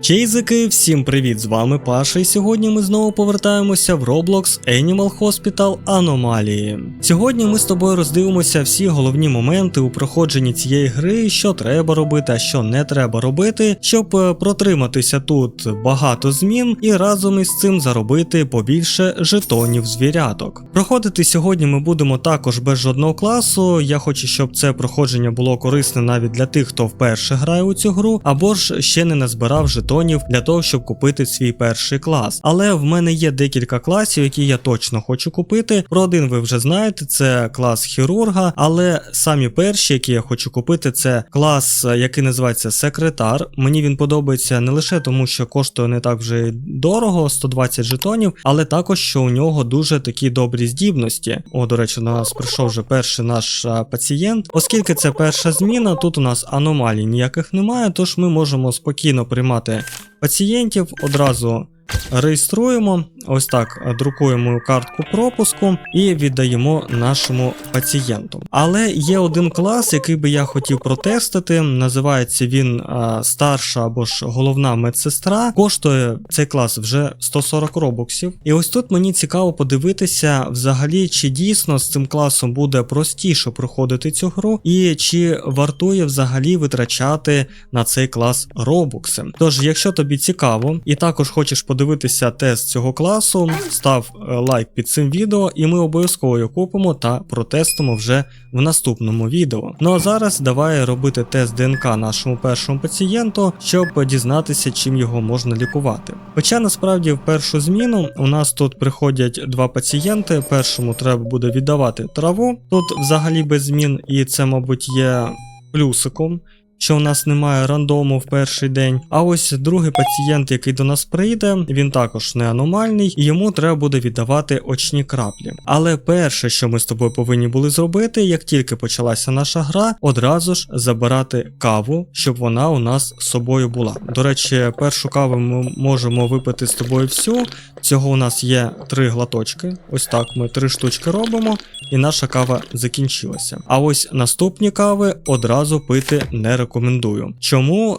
Чейзики, всім привіт, з вами Паша, і сьогодні ми знову повертаємося в Roblox Animal Hospital Аномалії. Сьогодні ми з тобою роздивимося всі головні моменти у проходженні цієї гри, що треба робити, а що не треба робити, щоб протриматися тут багато змін і разом із цим заробити побільше жетонів звіряток. Проходити сьогодні ми будемо також без жодного класу, я хочу, щоб це проходження було корисне навіть для тих, хто вперше грає у цю гру, або ж ще не назбирав жетонів для того, щоб купити свій перший клас. Але в мене є декілька класів, які я точно хочу купити. Про один ви вже знаєте, це клас хірурга, але самі перші, які я хочу купити, це клас, який називається секретар. Мені він подобається не лише тому, що коштує не так вже дорого, 120 жетонів, але також, що у нього дуже такі добрі здібності. О, до речі, до нас прийшов вже перший наш пацієнт. Оскільки це перша зміна, тут у нас аномалій ніяких немає, тож ми можемо спокійно приймати пацієнтів, одразу реєструємо, ось так друкуємо картку пропуску і віддаємо нашому пацієнту. Але є один клас, який би я хотів протестити, називається він старша або ж головна медсестра. Коштує цей клас вже 140 робоксів. І ось тут мені цікаво подивитися взагалі, чи дійсно з цим класом буде простіше проходити цю гру, і чи вартує взагалі витрачати на цей клас робокси. Тож, якщо тобі цікаво і також хочеш подивитися тест цього класу, став лайк під цим відео і ми обов'язково його купимо та протестимо вже в наступному відео. Ну а зараз давай робити тест ДНК нашому першому пацієнту, щоб дізнатися, чим його можна лікувати. Хоча насправді в першу зміну у нас тут приходять два пацієнти, першому треба буде віддавати траву, тут взагалі без змін, і це мабуть є плюсиком, що у нас немає рандому в перший день. А ось другий пацієнт, який до нас прийде, він також не аномальний, і йому треба буде віддавати очні краплі. Але перше, що ми з тобою повинні були зробити, як тільки почалася наша гра, одразу ж забирати каву, щоб вона у нас з собою була. До речі, першу каву ми можемо випити з тобою всю. Цього у нас є 3 глоточки. Ось так ми 3 штучки робимо, і наша кава закінчилася. А ось наступні кави одразу пити не рекомендую. Чому,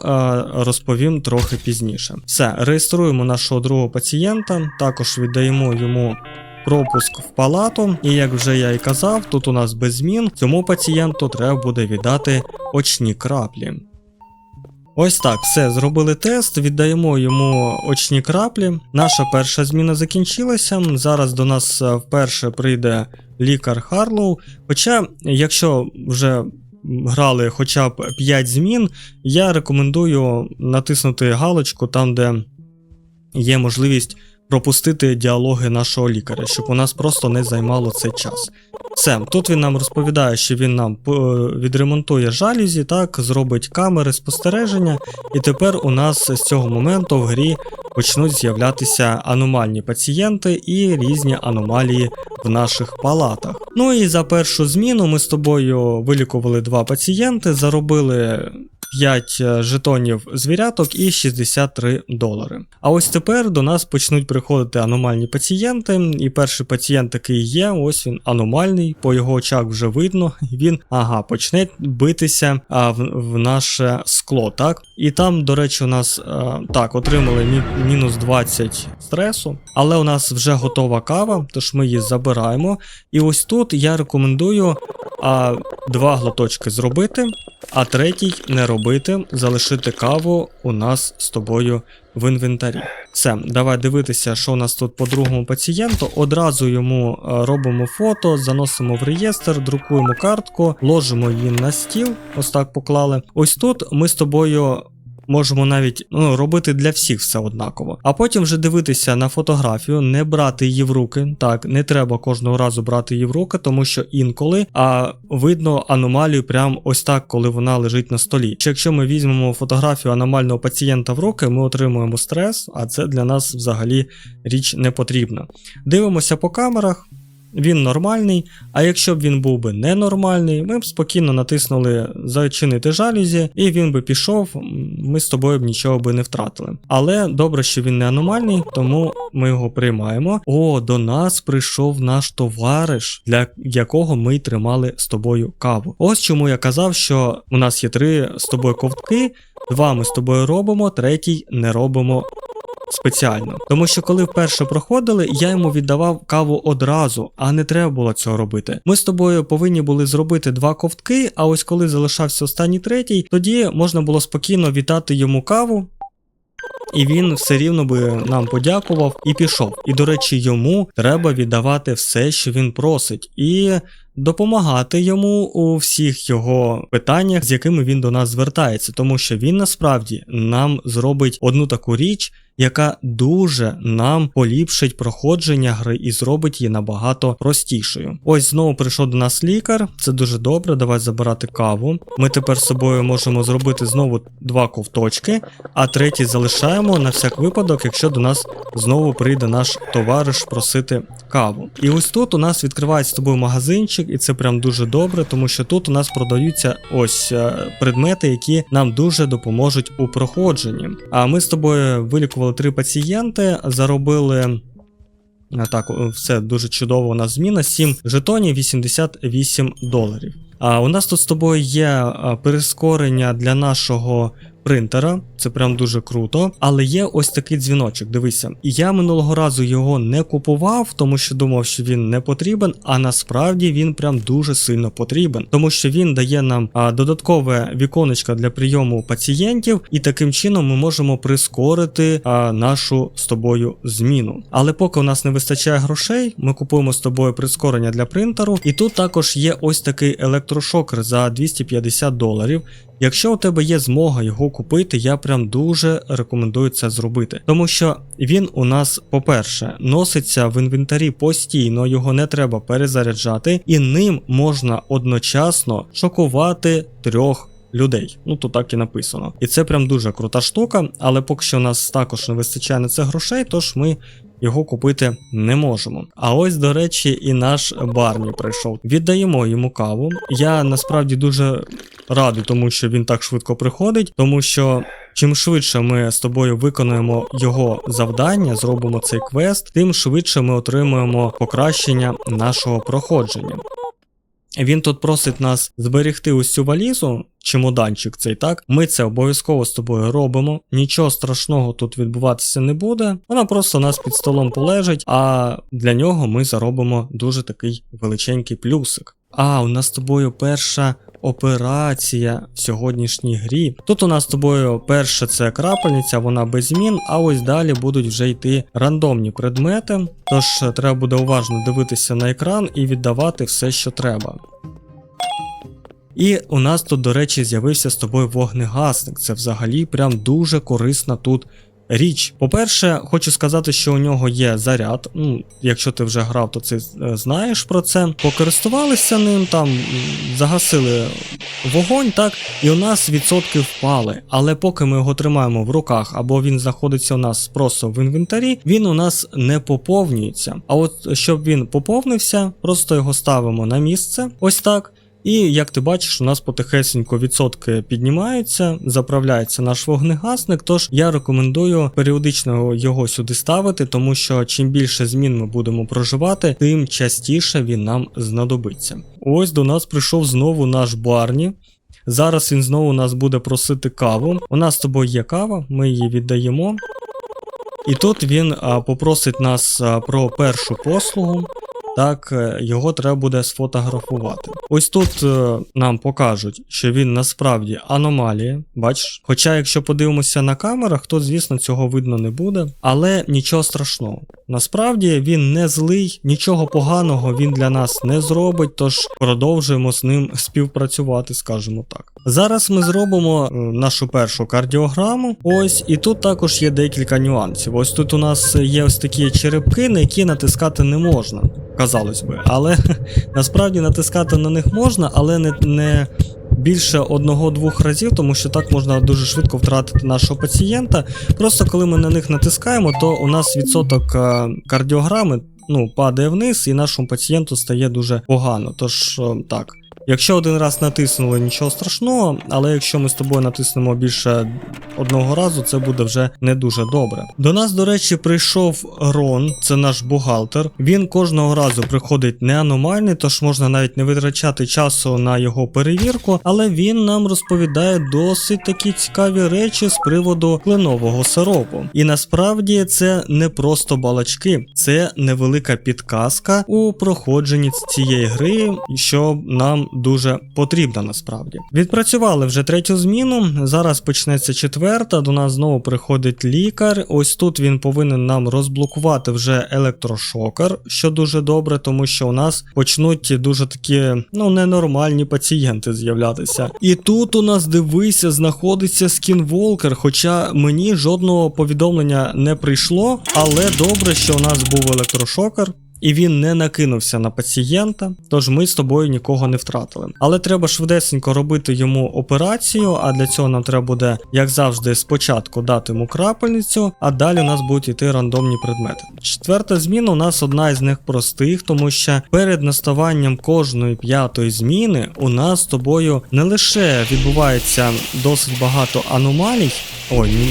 розповім трохи пізніше. Все, реєструємо нашого другого пацієнта, також віддаємо йому пропуск в палату, і як вже я і казав, тут у нас без змін, цьому пацієнту треба буде віддати очні краплі. Ось так, все, зробили тест, віддаємо йому очні краплі. Наша перша зміна закінчилася, зараз до нас вперше прийде лікар Харлоу, хоча, якщо вже грали хоча б 5 змін, я рекомендую натиснути галочку там, де є можливість пропустити діалоги нашого лікаря, щоб у нас просто не займало цей час. Все, тут він нам розповідає, що він нам відремонтує жалюзі, так, зробить камери спостереження, і тепер у нас з цього моменту в грі почнуть з'являтися аномальні пацієнти і різні аномалії в наших палатах. Ну і за першу зміну ми з тобою вилікували 2 пацієнти, заробили 5 жетонів звіряток і $63. А ось тепер до нас почнуть приходити аномальні пацієнти, і перший пацієнт такий є, ось він аномальний, по його очах вже видно, він, почне битися в наше скло, так? І там, до речі, у нас, отримали мінус 20 стресу, але у нас вже готова кава, тож ми її забираємо, і ось тут я рекомендую 2 глоточки зробити, а третій не робити, залишити каву у нас з тобою в інвентарі. Все, давай дивитися, що у нас тут по другому пацієнту. Одразу йому робимо фото, заносимо в реєстр, друкуємо картку, ложимо її на стіл, ось так поклали. Ось тут ми з тобою можемо навіть робити для всіх все однаково. А потім вже дивитися на фотографію, не брати її в руки. Так, не треба кожного разу брати її в руки, тому що інколи видно аномалію прямо ось так, коли вона лежить на столі. Якщо ми візьмемо фотографію аномального пацієнта в руки, ми отримуємо стрес, а це для нас взагалі річ не потрібна. Дивимося по камерах. він нормальний, а якщо б він був би ненормальний, ми б спокійно натиснули зачинити жалюзі, і він би пішов, ми з тобою б нічого би не втратили. Але добре, що він не аномальний, тому ми його приймаємо. О, до нас прийшов наш товариш, для якого ми тримали з тобою каву. Ось чому я казав, що у нас є 3 з тобою ковтки, 2 ми з тобою робимо, 3-й не робимо спеціально. Тому що коли вперше проходили, я йому віддавав каву одразу, а не треба було цього робити. Ми з тобою повинні були зробити 2 ковтки, а ось коли залишався останній 3-й, тоді можна було спокійно віддати йому каву, і він все рівно би нам подякував і пішов. І, до речі, йому треба віддавати все, що він просить, і допомагати йому у всіх його питаннях, з якими він до нас звертається, тому що він насправді нам зробить одну таку річ, яка дуже нам поліпшить проходження гри і зробить її набагато простішою. Ось знову прийшов до нас лікар, це дуже добре, давай забирати каву. Ми тепер з собою можемо зробити знову 2 ковточки, а 3-й залишаємо на всяк випадок, якщо до нас знову прийде наш товариш просити каву. І ось тут у нас відкривається з тобою магазинчик, і це прям дуже добре, тому що тут у нас продаються ось предмети, які нам дуже допоможуть у проходженні. А ми з тобою вилікували 3 пацієнти, заробили, так, все дуже чудово у нас зміна, 7 жетонів, $88. А у нас тут з тобою є прискорення для нашого принтера, це прям дуже круто, але є ось такий дзвіночок, дивися. І я минулого разу його не купував, тому що думав, що він не потрібен, а насправді він прям дуже сильно потрібен, тому що він дає нам додаткове віконечко для прийому пацієнтів, і таким чином ми можемо прискорити нашу з тобою зміну. Але поки у нас не вистачає грошей, ми купуємо з тобою прискорення для принтеру, і тут також є ось такий електрошокер за $250. Якщо у тебе є змога його купити, я прям дуже рекомендую це зробити. Тому що він у нас, по-перше, носиться в інвентарі постійно, його не треба перезаряджати, і ним можна одночасно шокувати 3 людей. Ну, то так і написано. І це прям дуже крута штука, але поки що у нас також не вистачає на це грошей, тож ми його купити не можемо. А ось, до речі, і наш Барні прийшов. Віддаємо йому каву. Я насправді дуже радий, тому що він так швидко приходить, тому що чим швидше ми з тобою виконуємо його завдання, зробимо цей квест, тим швидше ми отримуємо покращення нашого проходження. Він тут просить нас зберегти ось цю валізу, чемоданчик цей, так? Ми це обов'язково з тобою робимо, нічого страшного тут відбуватися не буде, вона просто у нас під столом полежить, а для нього ми заробимо дуже такий величенький плюсик. У нас з тобою перша операція в сьогоднішній грі. Тут у нас з тобою перша це крапельниця, вона без змін, а ось далі будуть вже йти рандомні предмети, тож треба буде уважно дивитися на екран і віддавати все, що треба. І у нас тут, до речі, з'явився з тобою вогнегасник, це взагалі прям дуже корисна тут річ. По-перше, хочу сказати, що у нього є заряд, якщо ти вже грав, то ти знаєш про це. Покористувалися ним, там загасили вогонь, так, і у нас відсотки впали. Але поки ми його тримаємо в руках, або він знаходиться у нас просто в інвентарі, він у нас не поповнюється. А от щоб він поповнився, просто його ставимо на місце, ось так. І, як ти бачиш, у нас потихесенько відсотки піднімаються, заправляється наш вогнегасник, тож я рекомендую періодично його сюди ставити, тому що чим більше змін ми будемо проживати, тим частіше він нам знадобиться. Ось до нас прийшов знову наш Барні. Зараз він знову нас буде просити каву. У нас з тобою є кава, ми її віддаємо. І тут він попросить нас про першу послугу. Так, його треба буде сфотографувати. Ось тут нам покажуть, що він насправді аномалія, бачиш? Хоча, якщо подивимося на камерах, то, звісно, цього видно не буде. Але нічого страшного. Насправді він не злий, нічого поганого він для нас не зробить, тож продовжуємо з ним співпрацювати, скажімо так. Зараз ми зробимо нашу першу кардіограму. Ось, і тут також є декілька нюансів. Ось тут у нас є ось такі черепки, на які натискати не можна. Казалось би, але насправді натискати на них можна, але не більше 1-2 разів, тому що так можна дуже швидко втратити нашого пацієнта. Просто коли ми на них натискаємо, то у нас відсоток кардіограми падає вниз і нашому пацієнту стає дуже погано. Тож, так. Якщо один раз натиснули, нічого страшного, але якщо ми з тобою натиснемо більше одного разу, це буде вже не дуже добре. До нас, до речі, прийшов Рон, це наш бухгалтер. Він кожного разу приходить не аномальний, тож можна навіть не витрачати часу на його перевірку, але він нам розповідає досить такі цікаві речі з приводу кленового сиропу. І насправді це не просто балачки, це невелика підказка у проходженні цієї гри, що нам дуже потрібна насправді. Відпрацювали вже 3-ю зміну, зараз почнеться 4-та, до нас знову приходить лікар. Ось тут він повинен нам розблокувати вже електрошокер, що дуже добре, тому що у нас почнуть дуже такі, ненормальні пацієнти з'являтися. І тут у нас, дивися, знаходиться скінволкер, хоча мені жодного повідомлення не прийшло, але добре, що у нас був електрошокер. І він не накинувся на пацієнта, тож ми з тобою нікого не втратили. Але треба швидесенько робити йому операцію, а для цього нам треба буде, як завжди, спочатку дати йому крапельницю, а далі у нас будуть йти рандомні предмети. 4-та зміна у нас одна із них простих, тому що перед наставанням кожної 5-ї зміни у нас з тобою не лише відбувається досить багато аномалій,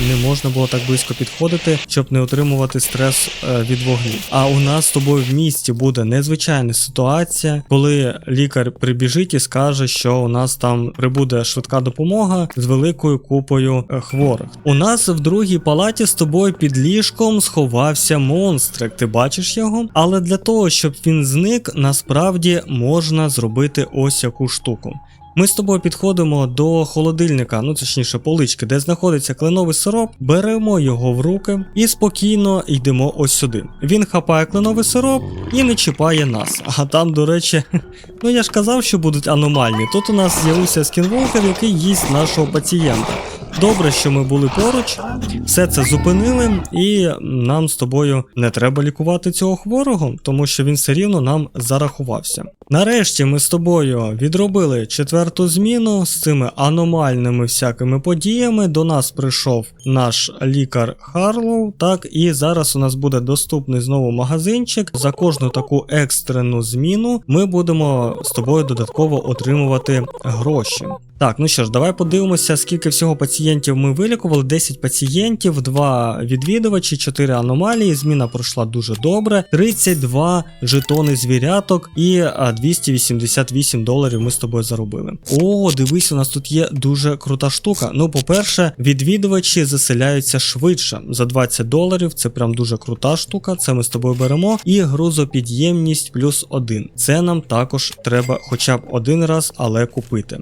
не можна було так близько підходити, щоб не отримувати стрес від вогню. А у нас з тобою в місті буде незвичайна ситуація, коли лікар прибіжить і скаже, що у нас там прибуде швидка допомога з великою купою хворих. У нас в 2-й палаті з тобою під ліжком сховався монстрик, ти бачиш його? Але для того, щоб він зник, насправді можна зробити ось яку штуку. Ми з тобою підходимо до холодильника, точніше полички, де знаходиться кленовий сироп, беремо його в руки і спокійно йдемо ось сюди. Він хапає кленовий сироп і не чіпає нас. А там, до речі, я ж казав, що будуть аномальні. Тут у нас з'явився скінволкер, який їсть нашого пацієнта. Добре, що ми були поруч, все це зупинили, і нам з тобою не треба лікувати цього хворого, тому що він все рівно нам зарахувався. Нарешті ми з тобою відробили 4-ту зміну з цими аномальними всякими подіями. До нас прийшов наш лікар Харлоу, так, і зараз у нас буде доступний знову магазинчик. За кожну таку екстрену зміну ми будемо з тобою додатково отримувати гроші. Так, що ж, давай подивимося, скільки всього пацієнтів ми вилікували. 10 пацієнтів, 2 відвідувачі, 4 аномалії, зміна пройшла дуже добре, 32 жетони звіряток і $288 ми з тобою заробили. О, дивись, у нас тут є дуже крута штука. По-перше, відвідувачі заселяються швидше, за $20, це прям дуже крута штука, це ми з тобою беремо. І грузопідємність +1. Це нам також треба хоча б один раз, але купити.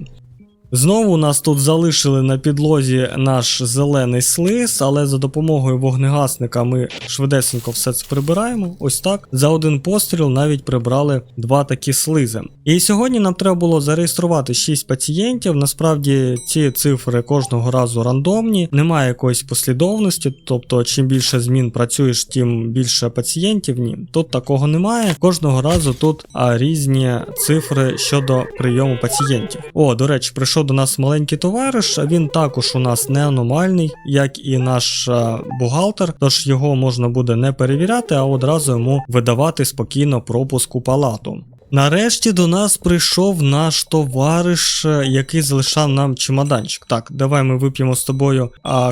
Знову нас тут залишили на підлозі наш зелений слиз, але за допомогою вогнегасника ми швидесенько все це прибираємо. Ось так. За один постріл навіть прибрали 2 такі слизи. І сьогодні нам треба було зареєструвати 6 пацієнтів. Насправді ці цифри кожного разу рандомні, немає якоїсь послідовності, тобто чим більше змін працюєш, тим більше пацієнтів. Ні, тут такого немає. Кожного разу тут різні цифри щодо прийому пацієнтів. О, до речі, прийшов до нас маленький товариш, він також у нас не аномальний, як і наш бухгалтер, тож його можна буде не перевіряти, а одразу йому видавати спокійно пропуск у палату. Нарешті до нас прийшов наш товариш, який залишав нам чемоданчик. Так, давай ми вип'ємо з тобою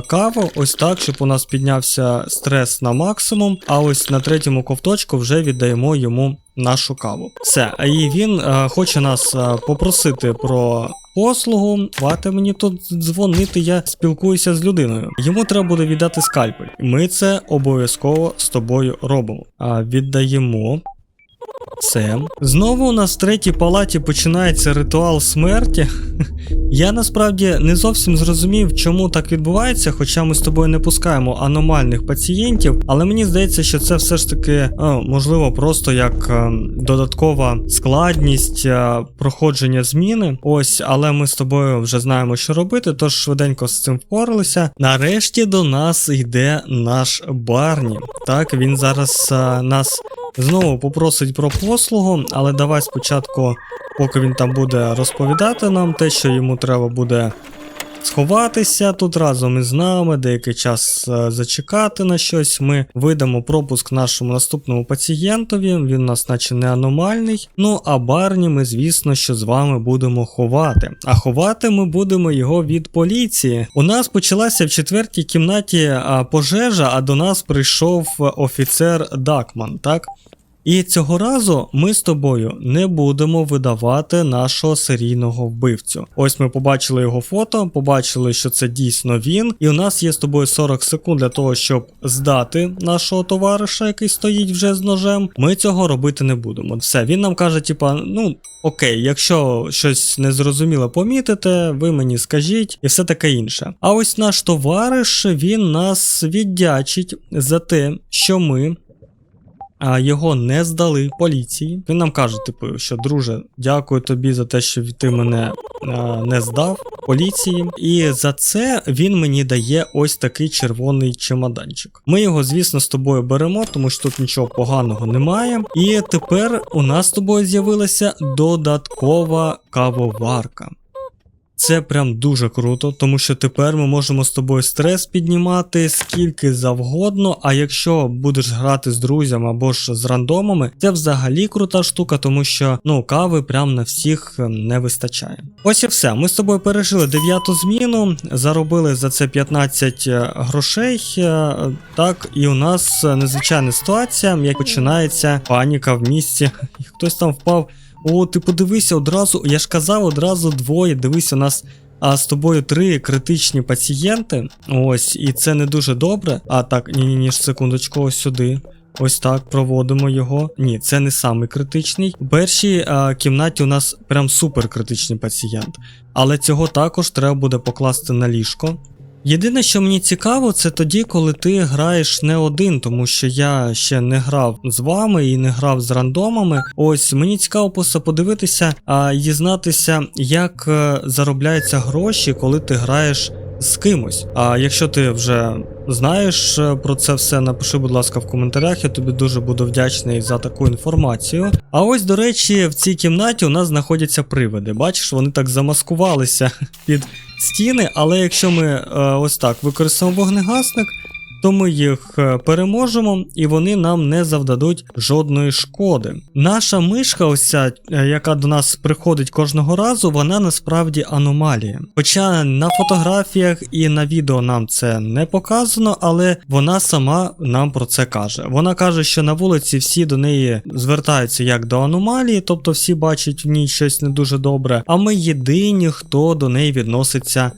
каву, ось так, щоб у нас піднявся стрес на максимум, а ось на 3-му ковточку вже віддаємо йому нашу каву. Все, і він хоче нас попросити про послугу. Хватить мені тут дзвонити, я спілкуюся з людиною. Йому треба буде віддати скальпель. Ми це обов'язково з тобою робимо. Віддаємо. Це. Знову у нас в 3-й палаті починається ритуал смерті. Я насправді не зовсім зрозумів, чому так відбувається, хоча ми з тобою не пускаємо аномальних пацієнтів, але мені здається, що це все ж таки, можливо, просто як додаткова складність проходження зміни. Ось, але ми з тобою вже знаємо, що робити, тож швиденько з цим впоралися. Нарешті до нас йде наш Барні. Так, він зараз нас знову попросить про послугу, але давай спочатку, поки він там буде розповідати нам те, що йому треба буде сховатися тут разом із нами, деякий час зачекати на щось. Ми видамо пропуск нашому наступному пацієнтові, він у нас наче не аномальний. Ну а Барні ми, звісно, що з вами будемо ховати. А ховати ми будемо його від поліції. У нас почалася в 4-й кімнаті пожежа, а до нас прийшов офіцер Дакман, так? І цього разу ми з тобою не будемо видавати нашого серійного вбивцю. Ось ми побачили його фото, побачили, що це дійсно він, і у нас є з тобою 40 секунд для того, щоб здати нашого товариша, який стоїть вже з ножем. Ми цього робити не будемо. Все, він нам каже, типа, ну окей, якщо щось незрозуміле помітите, ви мені скажіть і все таке інше. А ось наш товариш, він нас віддячить за те, що ми його не здали поліції. Він нам каже, типу, що друже, дякую тобі за те, що ти мене не здав поліції. І за це він мені дає ось такий червоний чемоданчик. Ми його, звісно, з тобою беремо, тому що тут нічого поганого немає. І тепер у нас з тобою з'явилася додаткова кавоварка. Це прям дуже круто, тому що тепер ми можемо з тобою стрес піднімати скільки завгодно, а якщо будеш грати з друзями або ж з рандомами, це взагалі крута штука, тому що, ну, кави прям на всіх не вистачає. Ось і все, ми з тобою пережили 9-ту зміну, заробили за це 15 грошей, так, і у нас незвичайна ситуація, як починається паніка в місті, хтось там впав. О, ти подивися одразу, я ж казав, одразу двоє, дивись, у нас з тобою 3 критичні пацієнти, ось, і це не дуже добре. А так, ні, секундочку, ось сюди, ось так, проводимо його. Ні, це не самий критичний. У першій кімнаті у нас прям супер критичний пацієнт, але цього також треба буде покласти на ліжко. Єдине, що мені цікаво, це тоді, коли ти граєш не один, тому що я ще не грав з вами і не грав з рандомами. Ось, мені цікаво просто подивитися, дізнатися, як заробляються гроші, коли ти граєш з кимось. А якщо ти вже знаєш про це все, напиши, будь ласка, в коментарях, я тобі дуже буду вдячний за таку інформацію. А ось, до речі, в цій кімнаті у нас знаходяться привиди. Бачиш, вони так замаскувалися під стіни, але якщо ми ось так використаємо вогнегасник, то ми їх переможемо і вони нам не завдадуть жодної шкоди. Наша мишка, ось ця, яка до нас приходить кожного разу, вона насправді аномалія. Хоча на фотографіях і на відео нам це не показано, але вона сама нам про це каже. Вона каже, що на вулиці всі до неї звертаються як до аномалії, тобто всі бачать в ній щось не дуже добре, а ми єдині, хто до неї відноситься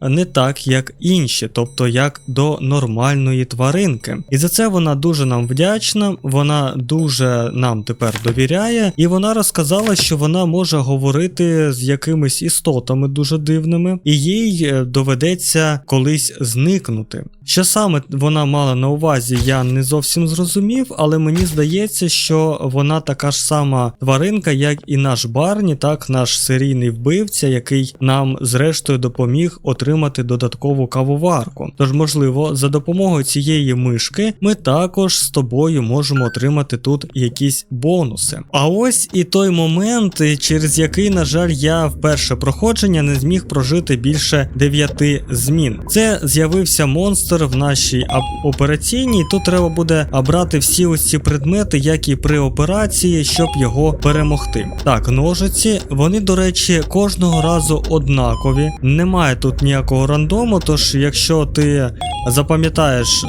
не так, як інші, тобто як до нормальної тваринки. І за це вона дуже нам вдячна, вона дуже нам тепер довіряє, і вона розказала, що вона може говорити з якимись істотами дуже дивними, і їй доведеться колись зникнути. Що саме вона мала на увазі, я не зовсім зрозумів, але мені здається, що вона така ж сама тваринка, як і наш Барні, так, наш серійний вбивця, який нам зрештою допоміг отримати додаткову кавоварку. Тож, можливо, за допомогою цієї мишки ми також з тобою можемо отримати тут якісь бонуси. А ось і той момент, через який, на жаль, я в перше проходження не зміг прожити більше 9 змін. Це з'явився монстр в нашій операційній, тут треба буде брати всі ось ці предмети, як і при операції, щоб його перемогти. Так, ножиці, вони, до речі, кожного разу однакові, немає тут ніякого рандому, тож якщо ти запам'ятаєш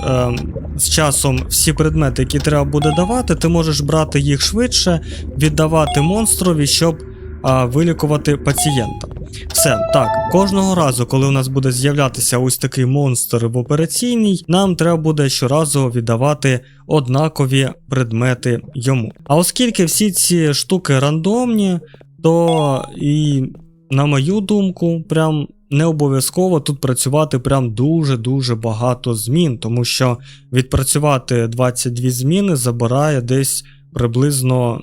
з часом всі предмети, які треба буде давати, ти можеш брати їх швидше, віддавати монстрові, щоб вилікувати пацієнта. Все, так, кожного разу, коли у нас буде з'являтися ось такий монстр в операційній, нам треба буде щоразу віддавати однакові предмети йому. А оскільки всі ці штуки рандомні, то і, на мою думку, прям не обов'язково тут працювати прям дуже-дуже багато змін, тому що відпрацювати 22 зміни забирає десь приблизно,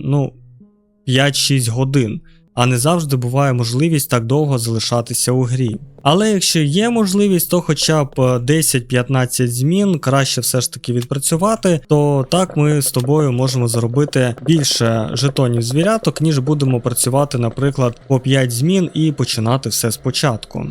5-6 годин. А не завжди буває можливість так довго залишатися у грі. Але якщо є можливість, то хоча б 10-15 змін краще все ж таки відпрацювати, то так ми з тобою можемо заробити більше жетонів звіряток, ніж будемо працювати, наприклад, по 5 змін і починати все спочатку.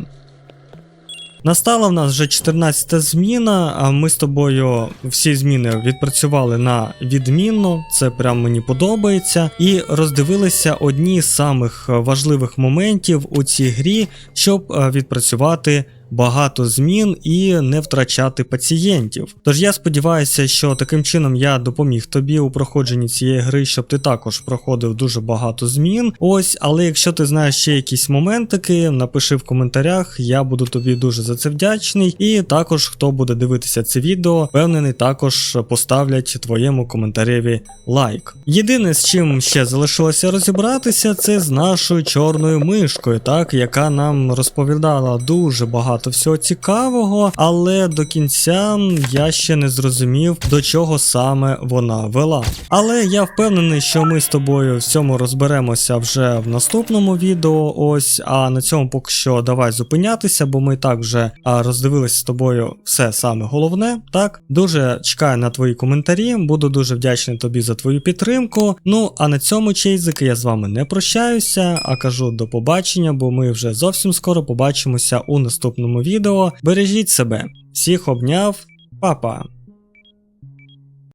Настала в нас вже 14-та зміна, а ми з тобою всі зміни відпрацювали на відмінно, це прям мені подобається. І роздивилися одні з самих важливих моментів у цій грі, щоб відпрацювати багато змін і не втрачати пацієнтів. Тож я сподіваюся, що таким чином я допоміг тобі у проходженні цієї гри, щоб ти також проходив дуже багато змін. Ось, але якщо ти знаєш ще якісь моментики, напиши в коментарях, я буду тобі дуже за це вдячний. І також, хто буде дивитися це відео, впевнений, також поставлять твоєму коментареві лайк. Єдине, з чим ще залишилося розібратися, це з нашою чорною мишкою, так, яка нам розповідала дуже багато всього цікавого, але до кінця я ще не зрозумів, до чого саме вона вела. Але я впевнений, що ми з тобою в цьому розберемося вже в наступному відео, ось, а на цьому поки що давай зупинятися, бо ми так вже роздивилися з тобою все саме головне, так? Дуже чекаю на твої коментарі, буду дуже вдячний тобі за твою підтримку. Ну, а на цьому, чейзики, я з вами не прощаюся, а кажу до побачення, бо ми вже зовсім скоро побачимося у наступному відео. Бережіть себе. Всіх обняв. Па-па.